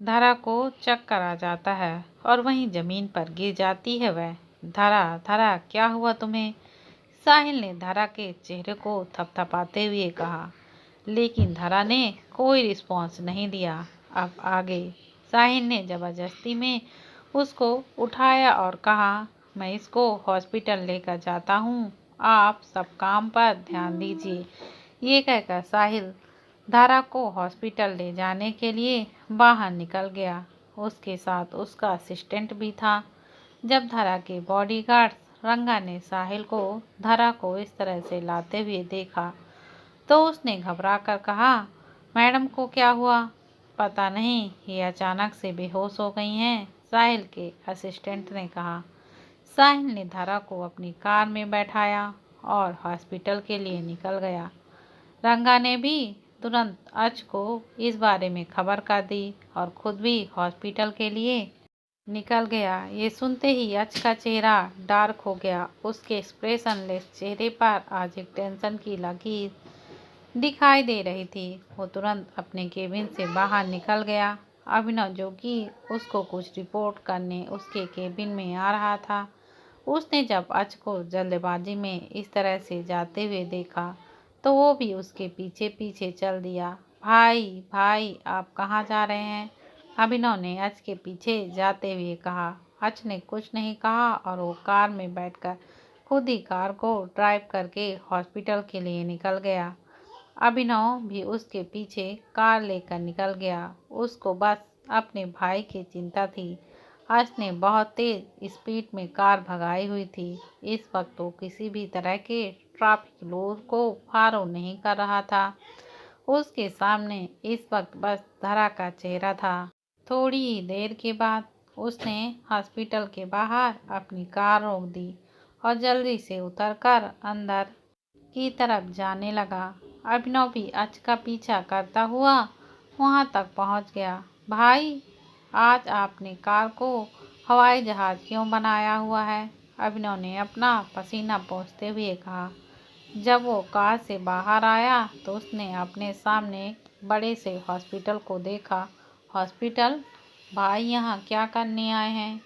धारा को चक्कर आ जाता है और वहीं जमीन पर गिर जाती है वह। धारा, धारा क्या हुआ तुम्हें? साहिल ने धारा के चेहरे को थपथपाते हुए कहा, लेकिन धारा ने कोई रिस्पॉन्स नहीं दिया। अब आगे साहिल ने जबरदस्ती में उसको उठाया और कहा, मैं इसको हॉस्पिटल लेकर जाता हूँ, आप सब काम पर ध्यान दीजिए। ये कहकर साहिल धारा को हॉस्पिटल ले जाने के लिए बाहर निकल गया। उसके साथ उसका असिस्टेंट भी था। जब धारा के बॉडीगार्ड रंगा ने साहिल को धारा को इस तरह से लाते हुए देखा तो उसने घबरा कर कहा, मैडम को क्या हुआ? पता नहीं, ये अचानक से बेहोश हो गई हैं, साहिल के असिस्टेंट ने कहा। साहिल ने धारा को अपनी कार में बैठाया और हॉस्पिटल के लिए निकल गया। रंगा ने भी तुरंत अच को इस बारे में खबर कर दी और खुद भी हॉस्पिटल के लिए निकल गया। ये सुनते ही अच का चेहरा डार्क हो गया। उसके एक्सप्रेशनलेस चेहरे पर आज एक टेंशन की लकीर दिखाई दे रही थी। वो तुरंत अपने केबिन से बाहर निकल गया। अभिनव, जो कि उसको कुछ रिपोर्ट करने उसके केबिन में आ रहा था, उसने जब अच को जल्दबाजी में इस तरह से जाते हुए देखा तो वो भी उसके पीछे पीछे चल दिया। भाई, भाई, आप कहाँ जा रहे हैं? अभिनव ने अच के पीछे जाते हुए कहा। अच ने कुछ नहीं कहा और वो कार में बैठकर खुद ही कार को ड्राइव करके हॉस्पिटल के लिए निकल गया। अभिनव भी उसके पीछे कार लेकर निकल गया। उसको बस अपने भाई की चिंता थी। अच ने बहुत तेज स्पीड में कार भगाई हुई थी। इस वक्त वो किसी भी तरह के ट्रैफिक रूल को फॉलो नहीं कर रहा था। उसके सामने इस वक्त बस धरा का चेहरा था। थोड़ी ही देर के बाद उसने हॉस्पिटल के बाहर अपनी कार रोक दी और जल्दी से उतरकर अंदर की तरफ जाने लगा। अभिनव भी अच का पीछा करता हुआ वहां तक पहुंच गया। भाई, आज आपने कार को हवाई जहाज क्यों बनाया हुआ है? अभिनव ने अपना पसीना पोंछते हुए कहा। जब वो कार से बाहर आया तो उसने अपने सामने बड़े से हॉस्पिटल को देखा। हॉस्पिटल? भाई, यहाँ क्या करने आए हैं?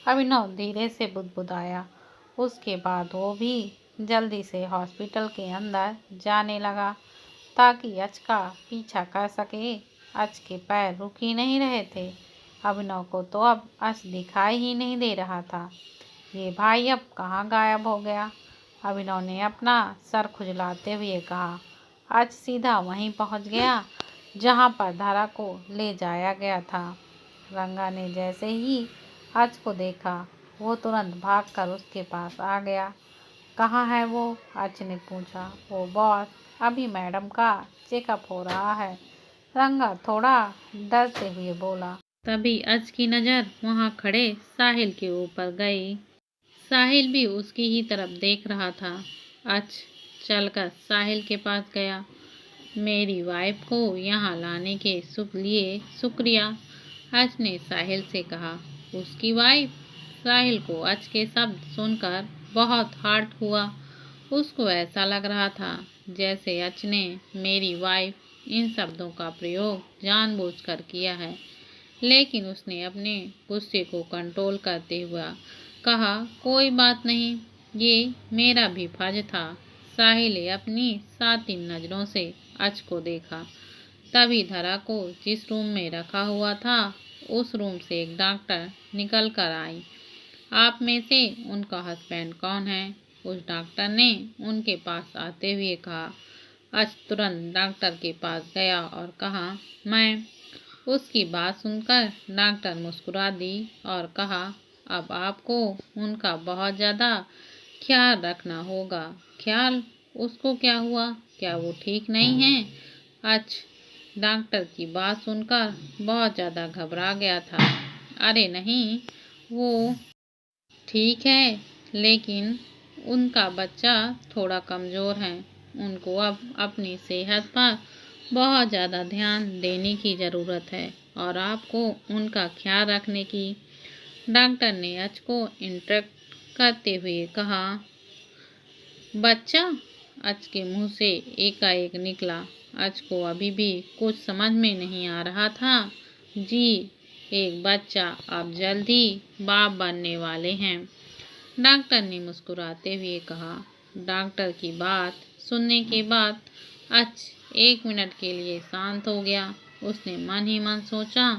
अभिनव धीरे से बुदबुदाया। उसके बाद वो भी जल्दी से हॉस्पिटल के अंदर जाने लगा ताकि अच का पीछा कर सके। अच के पैर रुक ही नहीं रहे थे। अभिनव को तो अब अच दिखाई ही नहीं दे रहा था। ये भाई अब कहाँ गायब हो गया? अभिनव ने अपना सर खुजलाते हुए कहा। अच सीधा वहीं पहुंच गया जहां पर धारा को ले जाया गया था। रंगा ने जैसे ही अच को देखा वो तुरंत भागकर उसके पास आ गया। कहाँ है वो? अच ने पूछा। वो बॉस, अभी मैडम का चेकअप हो रहा है, रंगा थोड़ा डरते हुए बोला। तभी अच की नज़र वहां खड़े साहिल के ऊपर गई। साहिल भी उसकी ही तरफ देख रहा था। अच चलकर साहिल के पास गया। मेरी वाइफ को यहाँ लाने के लिए शुक्रिया, अच ने साहिल से कहा। उसकी वाइफ? साहिल को अच के शब्द सुनकर बहुत हर्ट हुआ। उसको ऐसा लग रहा था जैसे अच ने मेरी वाइफ इन शब्दों का प्रयोग जानबूझकर किया है। लेकिन उसने अपने गुस्से को कंट्रोल करते हुए कहा, कोई बात नहीं, ये मेरा भी फर्ज था। साहिल ने अपनी सातिन नजरों से अच को देखा। तभी धरा को जिस रूम में रखा हुआ था उस रूम से एक डॉक्टर निकल कर आई। आप में से उनका हस्बैंड कौन है? उस डॉक्टर ने उनके पास आते हुए कहा। अच तुरंत डॉक्टर के पास गया और कहा, मैं। उसकी बात सुनकर डॉक्टर मुस्कुरा दी और कहा, अब आपको उनका बहुत ज़्यादा ख्याल रखना होगा। ख्याल? उसको क्या हुआ? क्या वो ठीक नहीं है? अच डॉक्टर की बात सुनकर बहुत ज़्यादा घबरा गया था। अरे नहीं, वो ठीक है, लेकिन उनका बच्चा थोड़ा कमज़ोर है। उनको अब अपनी सेहत पर बहुत ज़्यादा ध्यान देने की ज़रूरत है और आपको उनका ख्याल रखने की। डॉक्टर ने अच को इंटरप्ट करते हुए कहा। बच्चा? अच के मुंह से एकाएक निकला। अच को अभी भी कुछ समझ में नहीं आ रहा था। जी, एक बच्चा अब जल्द ही बाप बनने वाले हैं, डॉक्टर ने मुस्कुराते हुए कहा। डॉक्टर की बात सुनने के बाद एक मिनट के लिए शांत हो गया। उसने मन ही मन सोचा,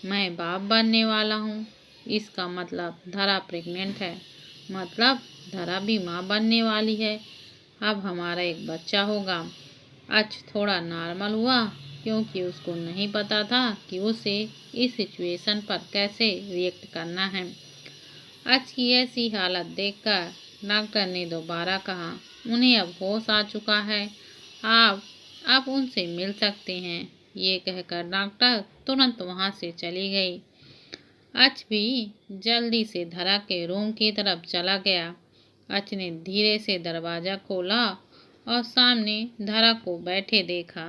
मैं बाप बनने वाला हूँ, इसका मतलब धरा प्रेग्नेंट है, मतलब धरा भी माँ बनने वाली है। अब हमारा एक बच्चा होगा। थोड़ा नॉर्मल हुआ क्योंकि उसको नहीं पता था कि उसे इस सिचुएशन पर कैसे रिएक्ट करना है। आज की ऐसी हालत देखकर डॉक्टर ने दोबारा कहा, उन्हें अब होश आ चुका है, आप उनसे मिल सकते हैं। ये कहकर डॉक्टर तुरंत वहां से चली गई। भी जल्दी से धरा के रूम की तरफ चला गया। ने धीरे से दरवाजा खोला और सामने धरा को बैठे देखा।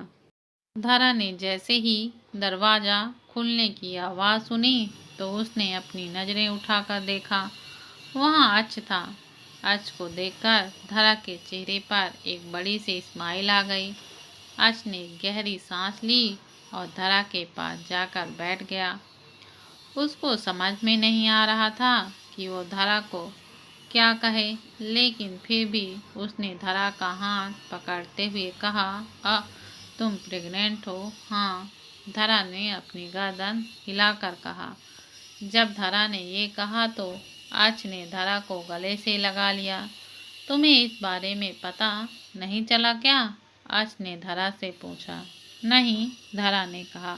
धरा ने जैसे ही दरवाजा खुलने की आवाज़ सुनी तो उसने अपनी नज़रें उठाकर देखा। वहाँ था। को देखकर धरा के चेहरे पर एक बड़ी सी स्माइल आ गई। ने गहरी सांस ली और धरा के पास जाकर बैठ गया। उसको समझ में नहीं आ रहा था कि वो धरा को क्या कहे, लेकिन फिर भी उसने धरा का हाथ पकड़ते हुए कहा, तुम प्रेग्नेंट हो? हाँ, धरा ने अपनी गर्दन हिलाकर कहा। जब धरा ने ये कहा तो ने धरा को गले से लगा लिया। तुम्हें इस बारे में पता नहीं चला क्या? ने धरा से पूछा। नहीं, धरा ने कहा,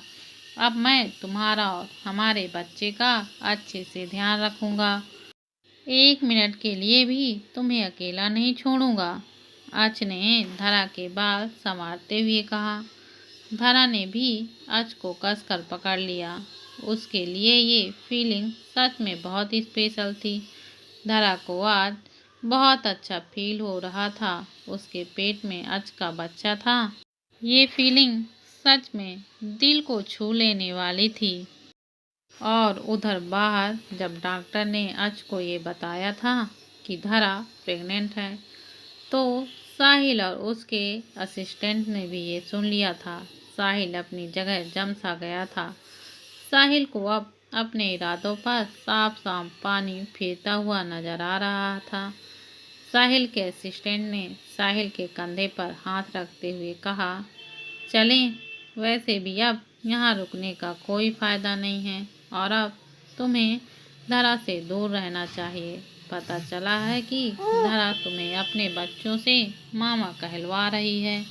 अब मैं तुम्हारा और हमारे बच्चे का अच्छे से ध्यान रखूंगा। 1 मिनट के लिए भी तुम्हें अकेला नहीं छोड़ूंगा। ने धरा के बाल संवारते हुए कहा। धरा ने भी को कसकर पकड़ लिया। उसके लिए ये फीलिंग सच में बहुत स्पेशल थी। धरा को आज बहुत अच्छा फील हो रहा था। उसके पेट में का बच्चा था। ये फीलिंग सच में दिल को छू लेने वाली थी। और उधर बाहर जब डॉक्टर ने को ये बताया था कि धरा प्रेग्नेंट है, तो साहिल और उसके असिस्टेंट ने भी ये सुन लिया था। साहिल अपनी जगह जम सा गया था। साहिल को अब अपने इरादों पर साफ साफ पानी फेरता हुआ नजर आ रहा था। साहिल के असिस्टेंट ने साहिल के कंधे पर हाथ रखते हुए कहा, चलें, वैसे भी अब यहाँ रुकने का कोई फायदा नहीं है और अब तुम्हें धरा से दूर रहना चाहिए। पता चला है कि धरा तुम्हें अपने बच्चों से मामा कहलवा रही है,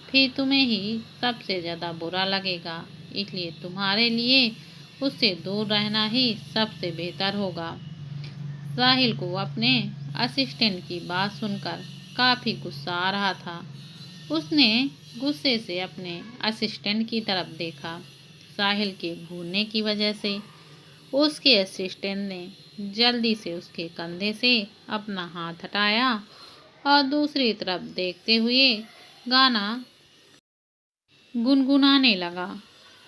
फिर तुम्हें ही सबसे ज़्यादा बुरा लगेगा, इसलिए तुम्हारे लिए उससे दूर रहना ही सबसे बेहतर होगा। साहिल को अपने असिस्टेंट की बात सुनकर काफ़ी गुस्सा आ रहा था। उसने गुस्से से अपने असिस्टेंट की तरफ देखा। साहिल के घूरने की वजह से उसके असिस्टेंट ने जल्दी से उसके कंधे से अपना हाथ हटाया और दूसरी तरफ देखते हुए गाना गुनगुनाने लगा।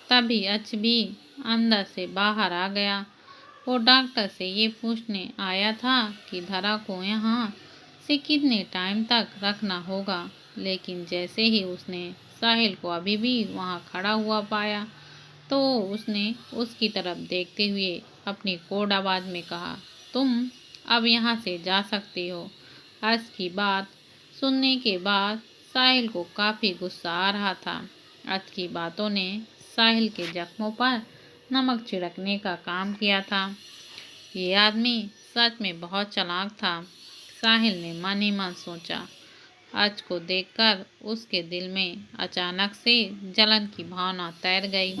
तभी भी अंदर से बाहर आ गया। वो डॉक्टर से ये पूछने आया था कि धरा को यहाँ से कितने टाइम तक रखना होगा, लेकिन जैसे ही उसने साहिल को अभी भी वहाँ खड़ा हुआ पाया तो उसने उसकी तरफ देखते हुए अपनी कोड आवाज़ में कहा, तुम अब यहाँ से जा सकते हो। की बात सुनने के बाद साहिल को काफ़ी गुस्सा आ रहा था। की बातों ने साहिल के जख्मों पर नमक छिड़कने का काम किया था। ये आदमी सच में बहुत चालाक था, साहिल ने मन ही मन सोचा। को देखकर उसके दिल में अचानक से जलन की भावना तैर गई।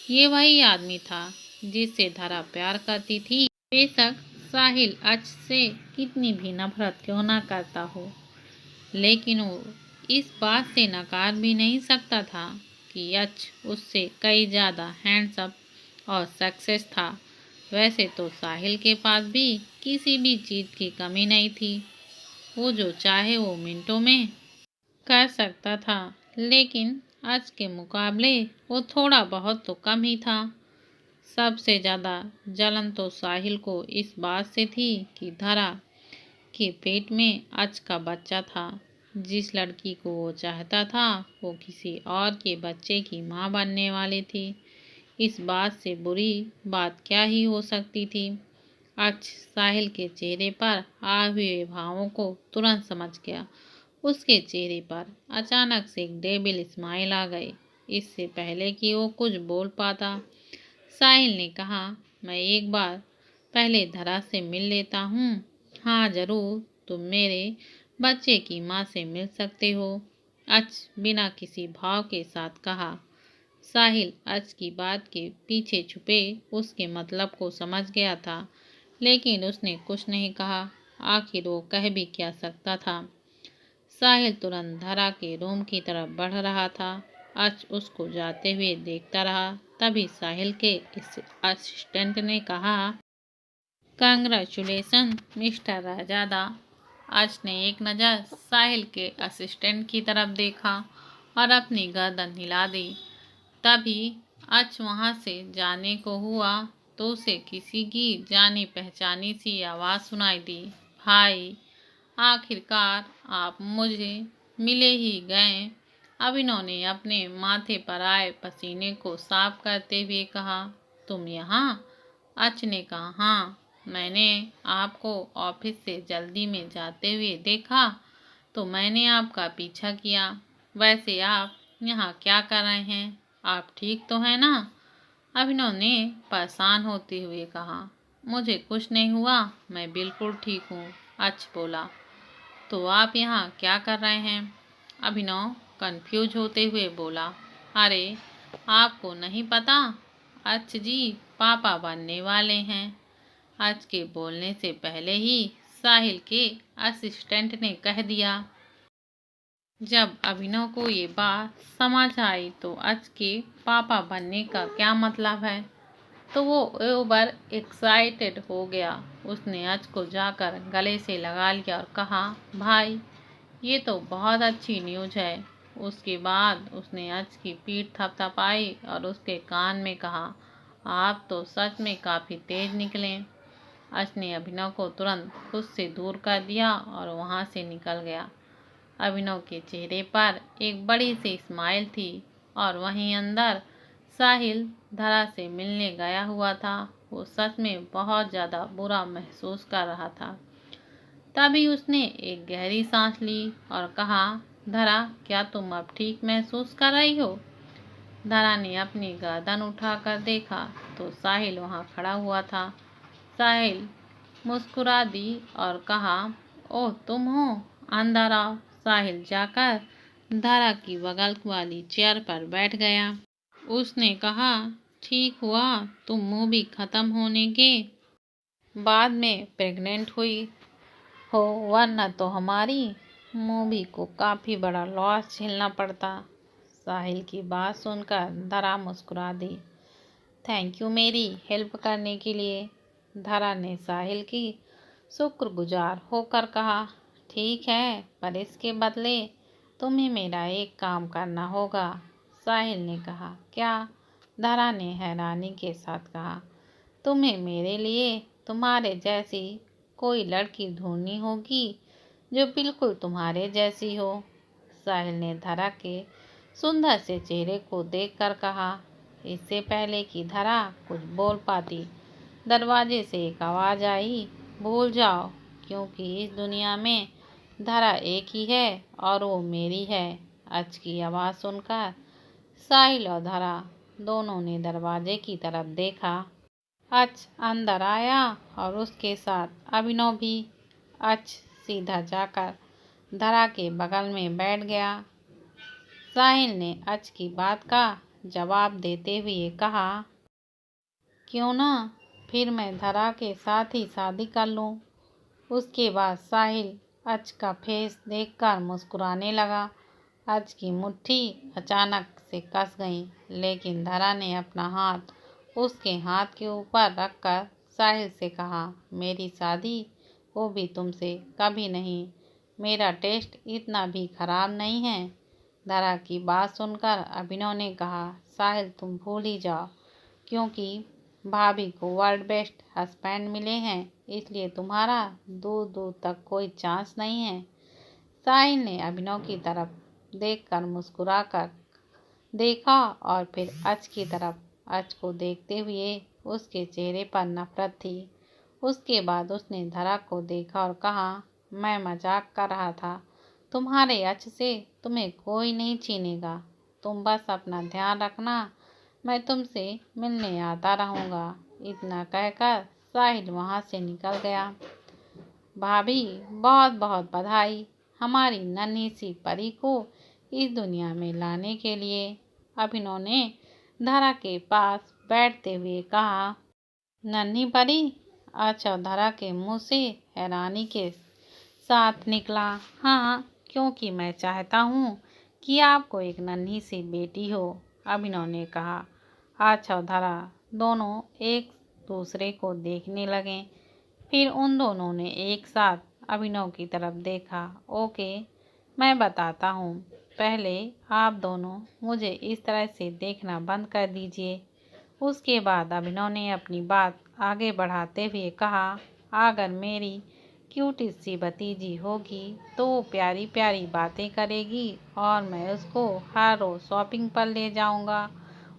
ये वही आदमी था जिससे धरा प्यार करती थी। बेशक साहिल से कितनी भी नफरत क्यों ना करता हो, लेकिन वो इस बात से नकार भी नहीं सकता था कि उससे कई ज़्यादा हैंडसम और सक्सेस था। वैसे तो साहिल के पास भी किसी भी चीज़ की कमी नहीं थी। वो जो चाहे वो मिनटों में कर सकता था, लेकिन के मुकाबले वो थोड़ा बहुत तो कम ही था। सबसे ज़्यादा जलन तो साहिल को इस बात से थी कि धरा के पेट में का बच्चा था। जिस लड़की को वो चाहता था वो किसी और के बच्चे की माँ बनने वाली थी। इस बात से बुरी बात क्या ही हो सकती थी। साहिल के चेहरे पर आए हुए भावों को तुरंत समझ गया। उसके चेहरे पर अचानक से एक डेविल स्माइल आ गई। इससे पहले कि वो कुछ बोल पाता, साहिल ने कहा, मैं एक बार पहले धरा से मिल लेता हूँ। हाँ जरूर, तुम मेरे बच्चे की माँ से मिल सकते हो, बिना किसी भाव के साथ कहा। साहिल की बात के पीछे छुपे उसके मतलब को समझ गया था, लेकिन उसने कुछ नहीं कहा। आखिर वो कह भी क्या सकता था। साहिल तुरंत धरा के रूम की तरफ बढ़ रहा था। उसको जाते हुए देखता रहा। तभी साहिल के इस असिस्टेंट ने कहा, कांग्रेचुलेसन मिस्टर राजादा। ने एक नज़र साहिल के असिस्टेंट की तरफ देखा और अपनी गर्दन हिला दी। तभी वहां से जाने को हुआ तो उसे किसी की जानी पहचानी सी आवाज़ सुनाई दी, भाई, आखिरकार आप मुझे मिले ही गए। अभिनव ने अपने माथे पर आए पसीने को साफ करते हुए कहा, तुम यहाँ? ने कहा, हाँ, मैंने आपको ऑफिस से जल्दी में जाते हुए देखा तो मैंने आपका पीछा किया। वैसे आप यहाँ क्या कर रहे हैं? आप ठीक तो हैं ना? अभिनव ने परेशान होते हुए कहा, मुझे कुछ नहीं हुआ, मैं बिल्कुल ठीक हूँ। बोला, तो आप यहाँ क्या कर रहे हैं? अभिनव कंफ्यूज होते हुए बोला, अरे आपको नहीं पता, जी पापा बनने वाले हैं। के बोलने से पहले ही साहिल के असिस्टेंट ने कह दिया। जब अभिनव को ये बात समझ आई तो के पापा बनने का क्या मतलब है, तो वो ओवर एक्साइटेड हो गया। उसने को जाकर गले से लगा लिया और कहा, भाई, ये तो बहुत अच्छी न्यूज़ है। उसके बाद उसने की पीठ थपथपाई और उसके कान में कहा, आप तो सच में काफ़ी तेज निकले। ने अभिनव को तुरंत खुद से दूर कर दिया और वहां से निकल गया। अभिनव के चेहरे पर एक बड़ी सी स्माइल थी और वहीं अंदर साहिल धरा से मिलने गया हुआ था। वो सच में बहुत ज़्यादा बुरा महसूस कर रहा था। तभी उसने एक गहरी सांस ली और कहा, धरा, क्या तुम अब ठीक महसूस कर रही हो? धरा ने अपनी गर्दन उठाकर देखा तो साहिल वहां खड़ा हुआ था। साहिल मुस्कुरा दी और कहा, ओह, तुम हो, अंदर आओ। साहिल जाकर धरा की बगल वाली चेयर पर बैठ गया। उसने कहा, ठीक हुआ तुम मूवी खत्म होने के बाद में प्रेग्नेंट हुई हो, वरना तो हमारी मूवी को काफ़ी बड़ा लॉस झेलना पड़ता। साहिल की बात सुनकर धरा मुस्कुरा दी। थैंक यू मेरी हेल्प करने के लिए। धरा ने साहिल की शुक्रगुजार होकर कहा, ठीक है, पर इसके बदले तुम्हें मेरा एक काम करना होगा। साहिल ने कहा, क्या? धरा ने हैरानी के साथ कहा, तुम्हें मेरे लिए तुम्हारे जैसी कोई लड़की ढूंढनी होगी जो बिल्कुल तुम्हारे जैसी हो। साहिल ने धरा के सुंदर से चेहरे को देखकर कहा। इससे पहले कि धरा कुछ बोल पाती, दरवाजे से एक आवाज़ आई, भूल जाओ, क्योंकि इस दुनिया में धरा एक ही है और वो मेरी है। की आवाज़ सुनकर साहिल और धरा दोनों ने दरवाजे की तरफ देखा। अंदर आया और उसके साथ अभिनव भी। सीधा जाकर धरा के बगल में बैठ गया। साहिल ने की बात का जवाब देते हुए कहा, क्यों ना फिर मैं धरा के साथ ही शादी कर लूं। उसके बाद साहिल का फेस देखकर मुस्कुराने लगा। की मुट्ठी अचानक से कस गई, लेकिन धरा ने अपना हाथ उसके हाथ के ऊपर रखकर साहिल से कहा, मेरी शादी वो भी तुमसे कभी नहीं। मेरा टेस्ट इतना भी खराब नहीं है। धरा की बात सुनकर अभिनव ने कहा, साहिल, तुम भूल ही जाओ, क्योंकि भाभी को वर्ल्ड बेस्ट हस्बैंड मिले हैं, इसलिए तुम्हारा दूर दूर तक कोई चांस नहीं है। साहिल ने अभिनव की तरफ देखकर मुस्कुराकर देखा और फिर की तरफ अच को देखते हुए उसके चेहरे पर नफरत थी। उसके बाद उसने धरा को देखा और कहा, मैं मजाक कर रहा था। तुम्हारे अच से तुम्हें कोई नहीं छीनेगा। तुम बस अपना ध्यान रखना। मैं तुमसे मिलने आता रहूँगा। इतना कहकर साहिल वहाँ से निकल गया। भाभी, बहुत बहुत बधाई हमारी नन्ही सी परी को इस दुनिया में लाने के लिए। अभिनव ने धरा के पास बैठते हुए कहा। नन्ही परी? अच्छा, धरा के मुंह से हैरानी के साथ निकला। हाँ, क्योंकि मैं चाहता हूँ कि आपको एक नन्ही सी बेटी हो, अभिनव ने कहा। अच्छा, धरा दोनों एक दूसरे को देखने लगे। फिर उन दोनों ने एक साथ अभिनव की तरफ देखा। ओके, मैं बताता हूँ। पहले आप दोनों मुझे इस तरह से देखना बंद कर दीजिए। उसके बाद अभिनव ने अपनी बात आगे बढ़ाते हुए कहा, अगर मेरी क्यूटी सी भतीजी होगी तो वो प्यारी प्यारी बातें करेगी और मैं उसको हर रोज शॉपिंग पर ले जाऊंगा।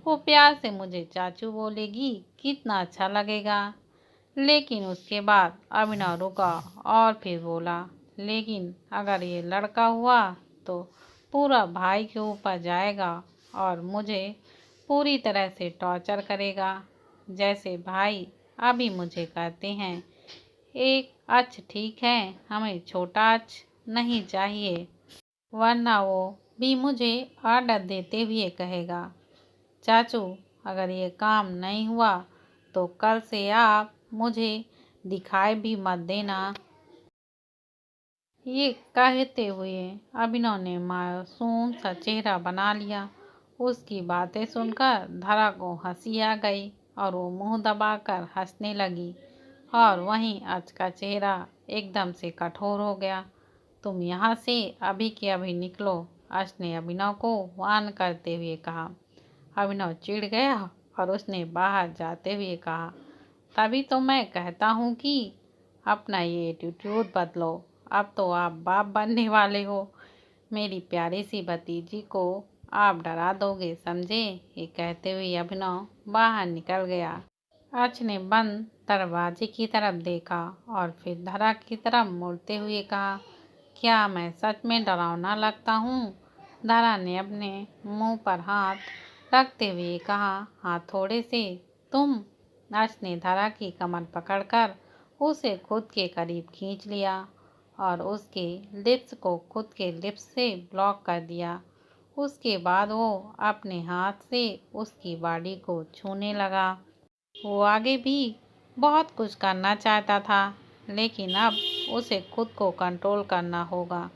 वो प्यार से मुझे चाचू बोलेगी, कितना अच्छा लगेगा। लेकिन उसके बाद अभिनव रुका और फिर बोला, लेकिन अगर ये लड़का हुआ तो पूरा भाई के ऊपर जाएगा और मुझे पूरी तरह से टॉर्चर करेगा, जैसे भाई अभी मुझे करते हैं। एक अच ठीक है, हमें छोटा अच नहीं चाहिए, वरना वो भी मुझे ऑर्डर देते हुए कहेगा, चाचू अगर ये काम नहीं हुआ तो कल से आप मुझे दिखाई भी मत देना। ये कहते हुए अभिनव ने मासूम सा चेहरा बना लिया। उसकी बातें सुनकर धरा को हंसी आ गई और वो मुंह दबाकर हंसने लगी। और वहीं अच का चेहरा एकदम से कठोर हो गया। तुम यहाँ से अभी के अभी निकलो, अच ने अभिनव को वार्न करते हुए कहा। अभिनव चिढ़ गया और उसने बाहर जाते हुए कहा, तभी तो मैं कहता हूँ कि अपना ये एटीट्यूड बदलो। अब तो आप बाप बनने वाले हो। मेरी प्यारी सी भतीजी को आप डरा दोगे, समझे। ये कहते हुए अभिनव बाहर निकल गया। अर्च ने बंद दरवाजे की तरफ देखा और फिर धरा की तरफ मुड़ते हुए कहा, क्या मैं सच में डरावना लगता हूँ। धरा ने अपने मुंह पर हाथ रखते हुए कहा, हाँ थोड़े से। तुम। अर्च ने धरा की कमर पकड़कर उसे खुद के करीब खींच लिया और उसके लिप्स को खुद के लिप्स से ब्लॉक कर दिया। उसके बाद वो अपने हाथ से उसकी बॉडी को छूने लगा। वो आगे भी बहुत कुछ करना चाहता था, लेकिन अब उसे खुद को कंट्रोल करना होगा।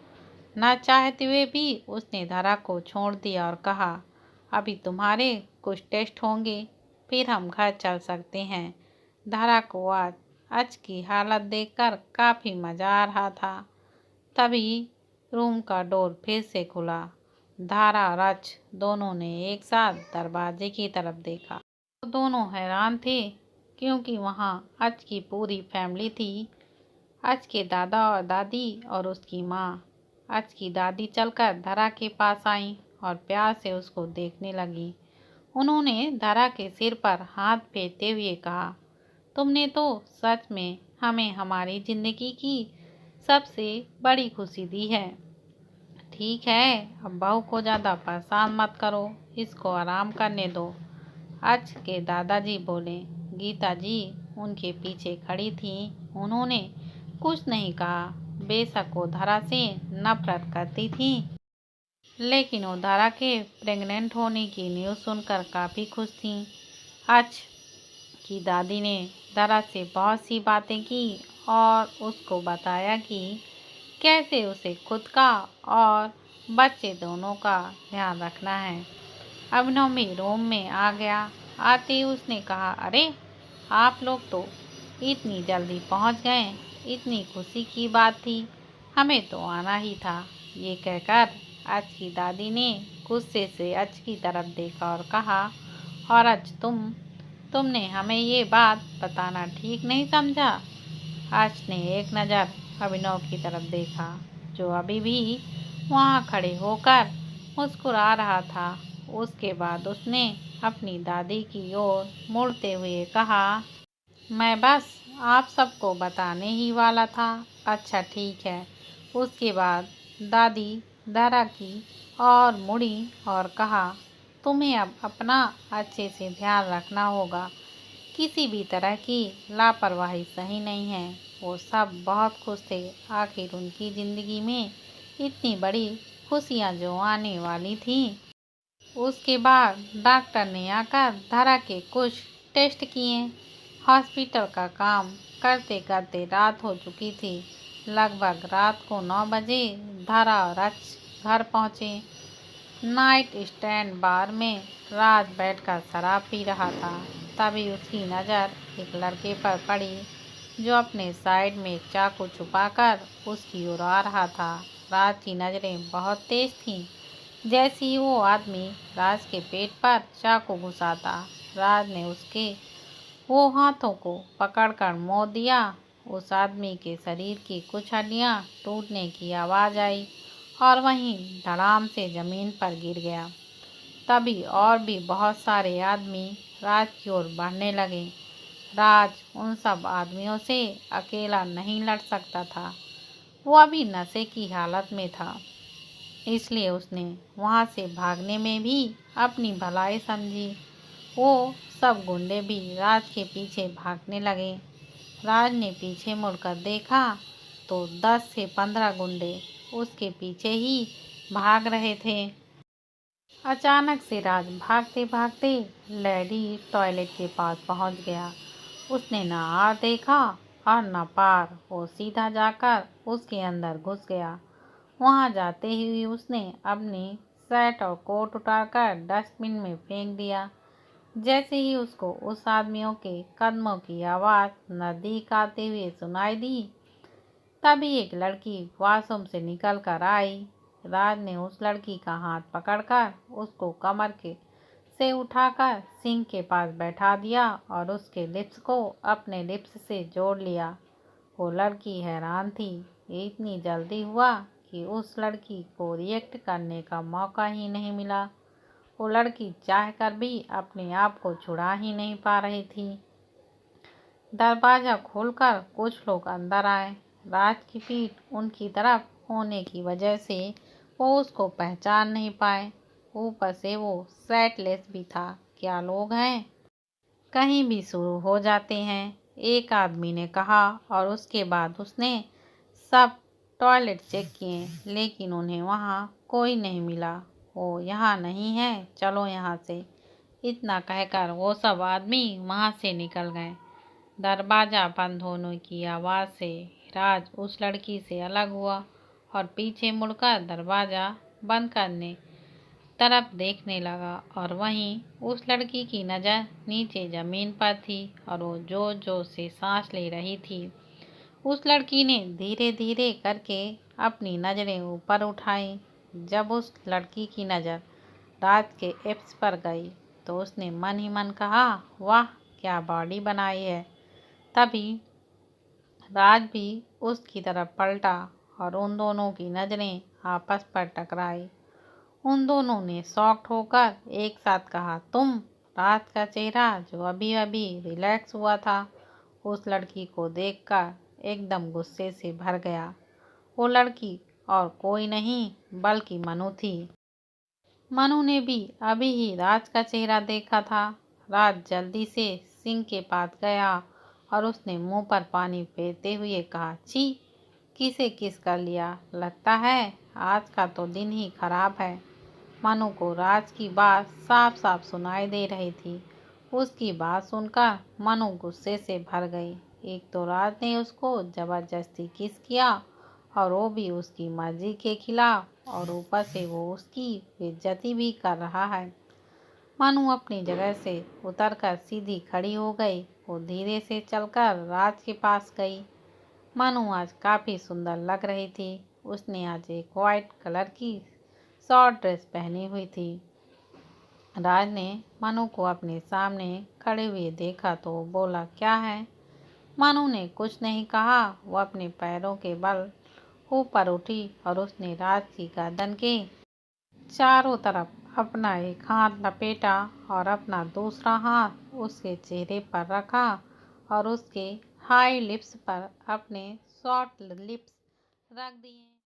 ना चाहते हुए भी उसने धरा को छोड़ दिया और कहा, अभी तुम्हारे कुछ टेस्ट होंगे, फिर हम घर चल सकते हैं। धरा को आज अच की हालत देखकर काफ़ी मज़ा आ रहा था। तभी रूम का डोर फिर से खुला। धारा और अच दोनों ने एक साथ दरवाजे की तरफ देखा। दोनों हैरान थे क्योंकि वहाँ अच की पूरी फैमिली थी। अच के दादा और दादी और उसकी माँ। अच की दादी चलकर धरा के पास आई और प्यार से उसको देखने लगी। उन्होंने धरा के सिर पर हाथ फेरते हुए कहा, तुमने तो सच में हमें हमारी जिंदगी की सबसे बड़ी खुशी दी है। ठीक है, अब बहू को ज़्यादा परेशान मत करो, इसको आराम करने दो। अच के दादाजी बोले। गीता जी उनके पीछे खड़ी थी। उन्होंने कुछ नहीं कहा। बेशक वो धरा से नफरत करती थी, लेकिन वो धरा के प्रेग्नेंट होने की न्यूज़ सुनकर काफ़ी खुश थी। अच की दादी ने धरा से बहुत सी बातें की और उसको बताया कि कैसे उसे खुद का और बच्चे दोनों का ध्यान रखना है। अभिनव भी रूम में आ गया। आते ही उसने कहा, अरे आप लोग तो इतनी जल्दी पहुंच गए। इतनी खुशी की बात थी, हमें तो आना ही था। ये कहकर अच की दादी ने गुस्से से अच की तरफ देखा और कहा, और अच तुमने हमें ये बात बताना ठीक नहीं समझा। अच ने एक नज़र अभिनव की तरफ देखा, जो अभी भी वहाँ खड़े होकर मुस्कुरा रहा था। उसके बाद उसने अपनी दादी की ओर मुड़ते हुए कहा, मैं बस आप सबको बताने ही वाला था। अच्छा ठीक है। उसके बाद दादी दारा की और मुड़ी और कहा, तुम्हें अब अपना अच्छे से ध्यान रखना होगा। किसी भी तरह की लापरवाही सही नहीं है। वो सब बहुत खुश थे। आखिर उनकी ज़िंदगी में इतनी बड़ी खुशियाँ जो आने वाली थी। उसके बाद डॉक्टर ने आकर धारा के कुछ टेस्ट किए। हॉस्पिटल का काम करते करते रात हो चुकी थी। लगभग रात को 9 बजे धारा और रच घर पहुँचे। नाइट स्टैंड बार में राज बैठकर शराब पी रहा था। तभी उसकी नज़र एक लड़के पर पड़ी जो अपने साइड में चाकू छुपाकर उसकी ओर आ रहा था। राज की नज़रें बहुत तेज थीं। जैसे ही वो आदमी राज के पेट पर चाकू घुसाता, राज ने उसके वो हाथों को पकड़कर मोड़ दिया। उस आदमी के शरीर की कुछ हड्डियां टूटने की आवाज़ आई और वहीं धड़ाम से ज़मीन पर गिर गया। तभी और भी बहुत सारे आदमी राज की ओर बढ़ने लगे। राज उन सब आदमियों से अकेला नहीं लड़ सकता था। वो अभी नशे की हालत में था, इसलिए उसने वहां से भागने में भी अपनी भलाई समझी। वो सब गुंडे भी राज के पीछे भागने लगे। राज ने पीछे मुड़कर देखा तो 10 से 15 गुंडे उसके पीछे ही भाग रहे थे। अचानक से राज भागते भागते लेडी टॉयलेट के पास पहुंच गया। उसने न आर देखा और न पार। वो सीधा जाकर उसके अंदर घुस गया। वहां जाते ही उसने अपनी शर्ट और कोट उतारकर डस्टबिन में फेंक दिया। जैसे ही उसको उस आदमियों के कदमों की आवाज़ नजदीक आते हुए सुनाई दी, तभी एक लड़की वॉशरूम से निकल कर आई। राज ने उस लड़की का हाथ पकड़कर उसको कमर के से उठाकर सिंक के पास बैठा दिया और उसके लिप्स को अपने लिप्स से जोड़ लिया। वो लड़की हैरान थी। ये इतनी जल्दी हुआ कि उस लड़की को रिएक्ट करने का मौका ही नहीं मिला। वो लड़की चाहकर भी अपने आप को छुड़ा ही नहीं पा रही थी। दरवाज़ा खोलकर कुछ लोग अंदर आए। राज की पीठ उनकी तरफ होने की वजह से वो उसको पहचान नहीं पाए। ऊपर से वो शर्टलेस भी था। क्या लोग हैं, कहीं भी शुरू हो जाते हैं, एक आदमी ने कहा। और उसके बाद उसने सब टॉयलेट चेक किए, लेकिन उन्हें वहाँ कोई नहीं मिला। वो यहाँ नहीं है, चलो यहाँ से। इतना कहकर वो सब आदमी वहाँ से निकल गए। दरवाज़ा बंद होने की आवाज़ से राज उस लड़की से अलग हुआ और पीछे मुड़कर दरवाज़ा बंद करने तरफ देखने लगा। और वहीं उस लड़की की नज़र नीचे ज़मीन पर थी और वो जोर जोर से सांस ले रही थी। उस लड़की ने धीरे धीरे करके अपनी नज़रें ऊपर उठाई। जब उस लड़की की नज़र राज के एप्स पर गई तो उसने मन ही मन कहा, वाह क्या बॉडी बनाई है। तभी राज भी उसकी तरफ पलटा और उन दोनों की नज़रें आपस पर टकराई। उन दोनों ने शॉक्ड होकर एक साथ कहा, तुम। राज का चेहरा जो अभी अभी रिलैक्स हुआ था, उस लड़की को देखकर एकदम गुस्से से भर गया। वो लड़की और कोई नहीं बल्कि मनु थी। मनु ने भी अभी ही राज का चेहरा देखा था। राज जल्दी से सिंक के पास गया और उसने मुंह पर पानी फेरते हुए कहा, छी, किसे किस कर लिया। लगता है आज का तो दिन ही खराब है। मनु को राज की बात साफ साफ सुनाई दे रही थी। उसकी बात सुनकर मनु गुस्से से भर गई। एक तो राज ने उसको जबरदस्ती किस किया और वो भी उसकी मर्जी के खिलाफ, और ऊपर से वो उसकी बेइज्जती भी कर रहा है। मनु अपनी जगह से उतरकर सीधी खड़ी हो गई। वो धीरे से चलकर राज के पास गई। मनु आज काफ़ी सुंदर लग रही थी। उसने आज एक वाइट कलर की शॉर्ट ड्रेस पहनी हुई थी। राज ने मनु को अपने सामने खड़े हुए देखा तो बोला, क्या है। मनु ने कुछ नहीं कहा। वो अपने पैरों के बल ऊपर उठी और उसने राज की गर्दन के चारों तरफ अपना एक हाथ लपेटा और अपना दूसरा हाथ उसके चेहरे पर रखा और उसके हाई लिप्स पर अपने सॉफ्ट लिप्स रख दिए।